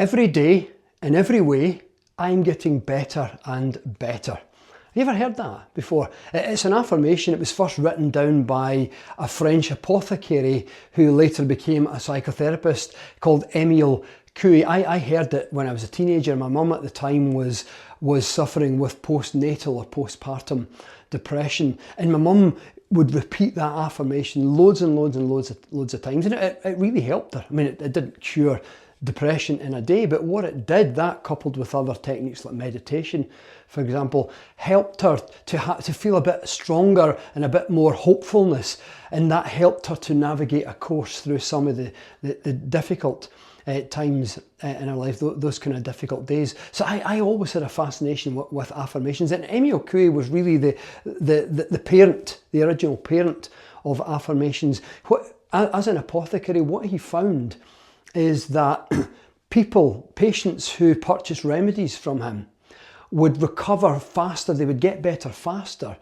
Every day, in every way, I'm getting better and better. Have you ever heard that before? It's an affirmation. It was first written down by a French apothecary who later became a psychotherapist called Émile Coué. I heard it when I was a teenager. My mum at the time was suffering with postnatal or postpartum depression, and my mum would repeat that affirmation loads and loads and loads of times, and it really helped her. I mean, it didn't cure depression in a day, but what it did, that coupled with other techniques like meditation, for example, helped her to feel a bit stronger and a bit more hopefulness, and that helped her to navigate a course through some of the difficult times in her life, those kind of difficult days. So I always had a fascination with affirmations, and Émile Coué was really the parent, the original parent of affirmations. As an apothecary, what he found is that patients who purchased remedies from him would recover faster, they would get better faster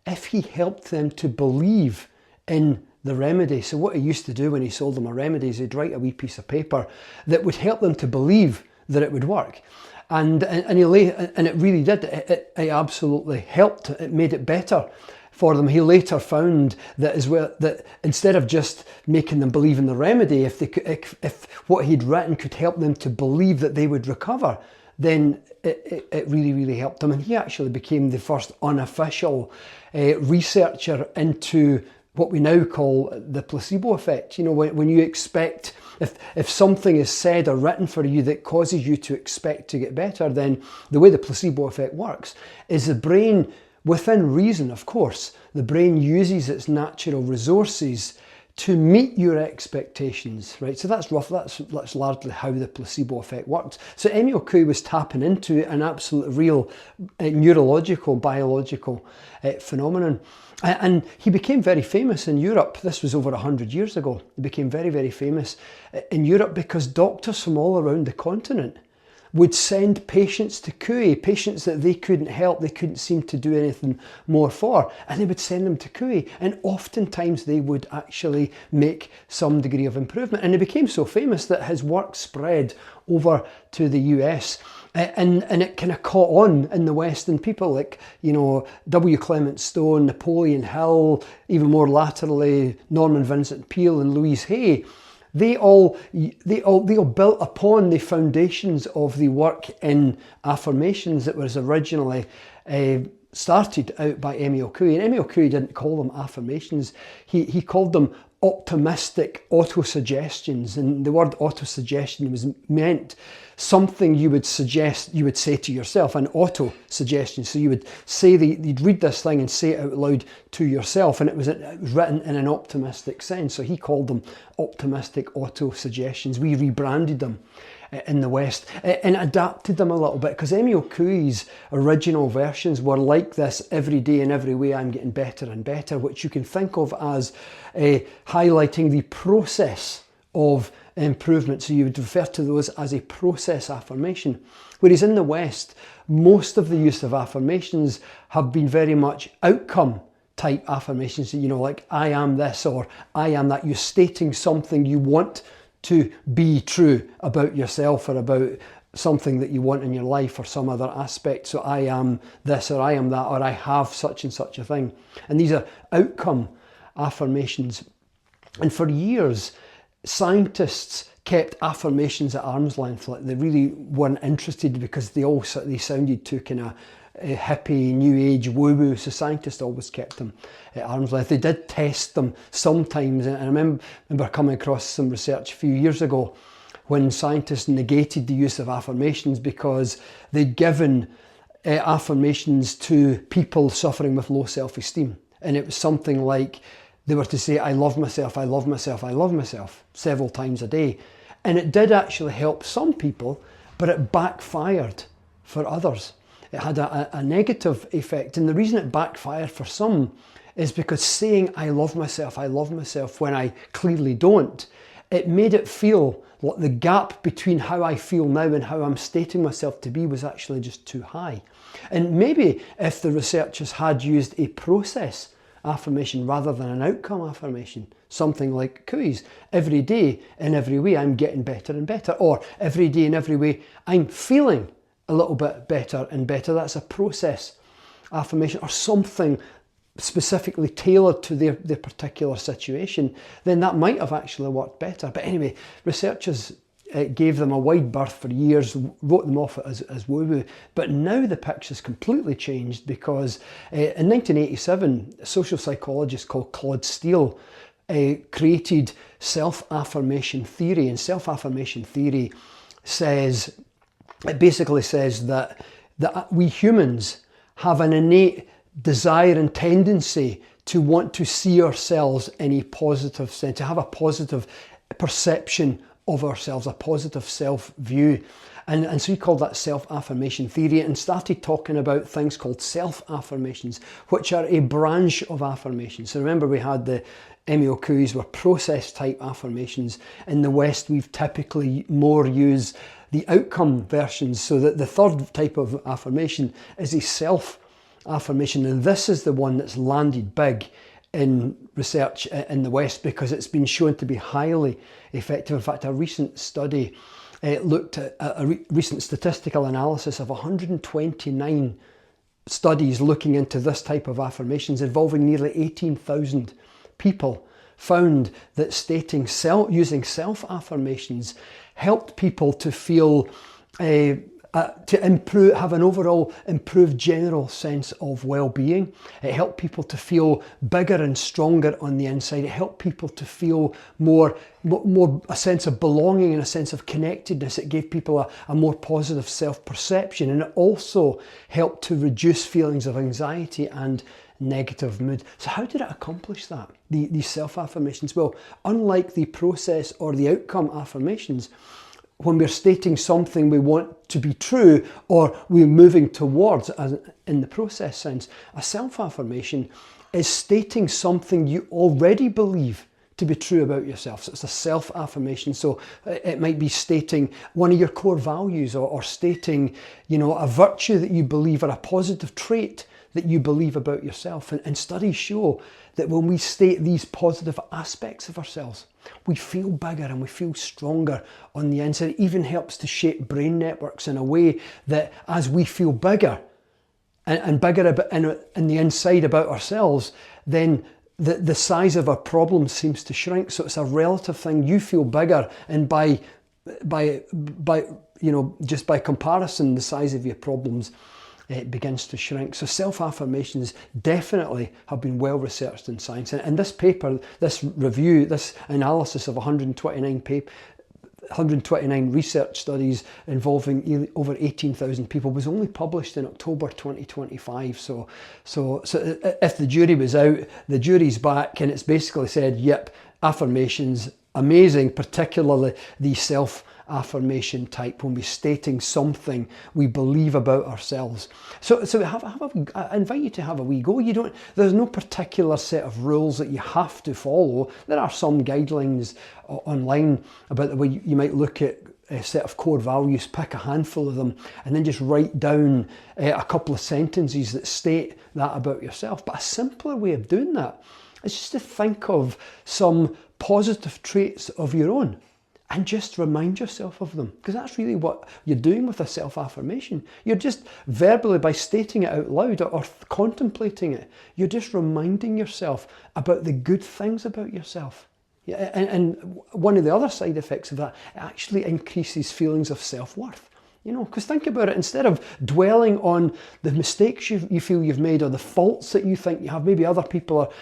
if he helped them to believe in the remedy. So what he used to do when he sold them a remedy is he'd write a wee piece of paper that would help them to believe that it would work. And it really did. It absolutely helped. It made it better for them. He later found that as well, that instead of just making them believe in the remedy, if what he'd written could help them to believe that they would recover, then it really, really helped them. And he actually became the first unofficial researcher into what we now call the placebo effect. You know, when you expect, if something is said or written for you that causes you to expect to get better, then the way the placebo effect works is the brain, within reason, of course, the brain uses its natural resources to meet your expectations, right? So that's largely how the placebo effect works. So Émile Coué was tapping into an absolute real neurological, biological phenomenon. And he became very famous in Europe. This was over 100 years ago. He became very, very famous in Europe because doctors from all around the continent would send patients to Coué, patients that they couldn't help, they couldn't seem to do anything more for, and they would send them to Coué, and oftentimes they would actually make some degree of improvement. And he became so famous that his work spread over to the US, and it kind of caught on in the West, and people like, you know, W. Clement Stone, Napoleon Hill, even more laterally, Norman Vincent Peale and Louise Hay, they all built upon the foundations of the work in affirmations that was originally started out by Émile Coué. And Émile Coué didn't call them affirmations, he called them optimistic autosuggestions. And the word autosuggestion was meant something you would suggest, you would say to yourself, an auto-suggestion. So you would say, you'd read this thing and say it out loud to yourself, and it was written in an optimistic sense. So he called them optimistic auto-suggestions. We rebranded them in the West and adapted them a little bit, because Émile Coué's original versions were like this: every day in every way I'm getting better and better, which you can think of as highlighting the process of improvement. So you would refer to those as a process affirmation. Whereas in the West, most of the use of affirmations have been very much outcome type affirmations, you know, like I am this or I am that. You're stating something you want to be true about yourself or about something that you want in your life or some other aspect. So I am this or I am that, or I have such and such a thing. And these are outcome affirmations. And for years, scientists kept affirmations at arm's length. Like, they really weren't interested because they sounded too kind of hippie, new age, woo-woo. So scientists always kept them at arm's length. They did test them sometimes, and I remember coming across some research a few years ago when scientists negated the use of affirmations because they'd given affirmations to people suffering with low self-esteem. And it was something like they were to say, I love myself, I love myself, I love myself, several times a day. And it did actually help some people, but it backfired for others. It had a negative effect. And the reason it backfired for some is because saying I love myself when I clearly don't, it made it feel like the gap between how I feel now and how I'm stating myself to be was actually just too high. And maybe if the researchers had used a process affirmation rather than an outcome affirmation. Something like Coué's, every day in every way I'm getting better and better, or every day in every way I'm feeling a little bit better and better. That's a process affirmation, or something specifically tailored to their particular situation. Then that might have actually worked better. But anyway, researchers gave them a wide berth for years, wrote them off as woo-woo. But now the picture's completely changed, because in 1987, a social psychologist called Coué-style created self-affirmation theory. And self-affirmation theory basically says that we humans have an innate desire and tendency to want to see ourselves in a positive sense, to have a positive perception of ourselves, a positive self-view. And so he called that self-affirmation theory, and started talking about things called self-affirmations, which are a branch of affirmations. So remember, we had the Émile Coué's were process-type affirmations. In the West, we've typically more used the outcome versions. So that the third type of affirmation is a self-affirmation, and this is the one that's landed big in research in the West, because it's been shown to be highly effective. In fact, a recent study looked at a recent statistical analysis of 129 studies looking into this type of affirmations, involving nearly 18,000 people, found that using self-affirmations helped people to feel have an overall improved general sense of well-being. It helped people to feel bigger and stronger on the inside. It helped people to feel more a sense of belonging and a sense of connectedness. It gave people a more positive self-perception, and it also helped to reduce feelings of anxiety and negative mood. So how did it accomplish that, these self-affirmations? Well, unlike the process or the outcome affirmations, when we're stating something we want to be true, or we're moving towards, as in the process sense, a self-affirmation is stating something you already believe to be true about yourself. So it's a self-affirmation. So it might be stating one of your core values, or stating, a virtue that you believe, or a positive trait that you believe about yourself. And studies show that when we state these positive aspects of ourselves, we feel bigger and we feel stronger on the inside. It even helps to shape brain networks in a way that as we feel bigger and bigger in the inside about ourselves, then the size of our problems seems to shrink. So it's a relative thing. You feel bigger, and by just by comparison, the size of your problems it begins to shrink. So self-affirmations definitely have been well researched in science. And this paper, this review, this analysis of 129 research studies involving over 18,000 people was only published in October 2025. So if the jury was out, the jury's back, and it's basically said, yep, affirmations, amazing, particularly the self-affirmation type, when we're stating something we believe about ourselves. So I invite you to have a wee go. There's no particular set of rules that you have to follow. There are some guidelines online about the way you might look at a set of core values, pick a handful of them, and then just write down a couple of sentences that state that about yourself. But a simpler way of doing that is just to think of some positive traits of your own, and just remind yourself of them, because that's really what you're doing with a self-affirmation. You're just verbally, by stating it out loud or contemplating it, you're just reminding yourself about the good things about yourself. Yeah, and one of the other side effects of that, it actually increases feelings of self-worth. Because think about it, instead of dwelling on the mistakes you feel you've made, or the faults that you think you have, maybe other people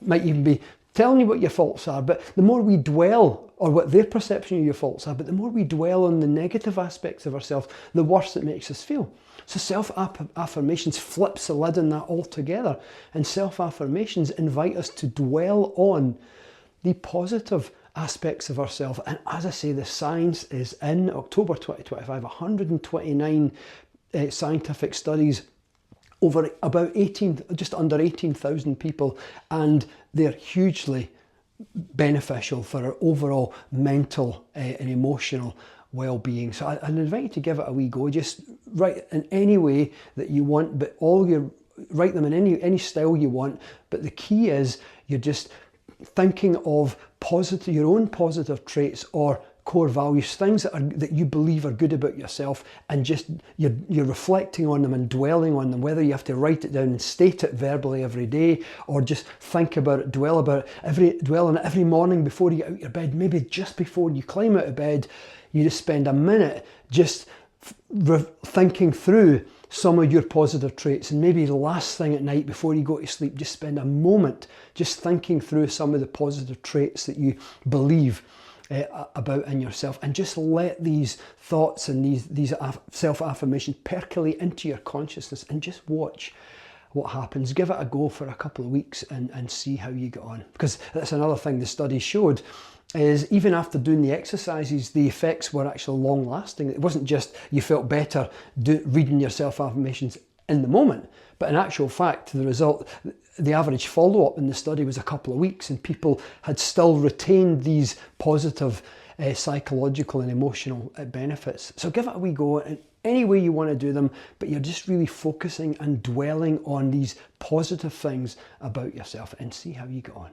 might even be telling you what your faults are, but the more we dwell, or what their perception of your faults are, but the more we dwell on the negative aspects of ourselves, the worse it makes us feel. So self-affirmations flips the lid on that altogether, and self-affirmations invite us to dwell on the positive aspects of ourselves. And as I say, the science is in. October 2025, 129 scientific studies over just under 18,000 people, and they're hugely beneficial for our overall mental and emotional well-being. So I invite you to give it a wee go. Just write in any way that you want, but all your write them in any style you want, but the key is you're just thinking of your own positive traits or core values, things that you believe are good about yourself, and just you're reflecting on them and dwelling on them, whether you have to write it down and state it verbally every day, or just think about it, dwell on it every morning before you get out of your bed. Maybe just before you climb out of bed, you just spend a minute just thinking through some of your positive traits, and maybe the last thing at night before you go to sleep, just spend a moment just thinking through some of the positive traits that you believe about in yourself, and just let these thoughts and these self-affirmations percolate into your consciousness, and just watch what happens. Give it a go for a couple of weeks and see how you get on, because that's another thing the study showed, is even after doing the exercises, the effects were actually long lasting. It wasn't just you felt better reading your self-affirmations in the moment, but in actual fact, the result, the average follow-up in the study was a couple of weeks, and people had still retained these positive psychological and emotional benefits. So give it a wee go in any way you want to do them, but you're just really focusing and dwelling on these positive things about yourself, and see how you get on.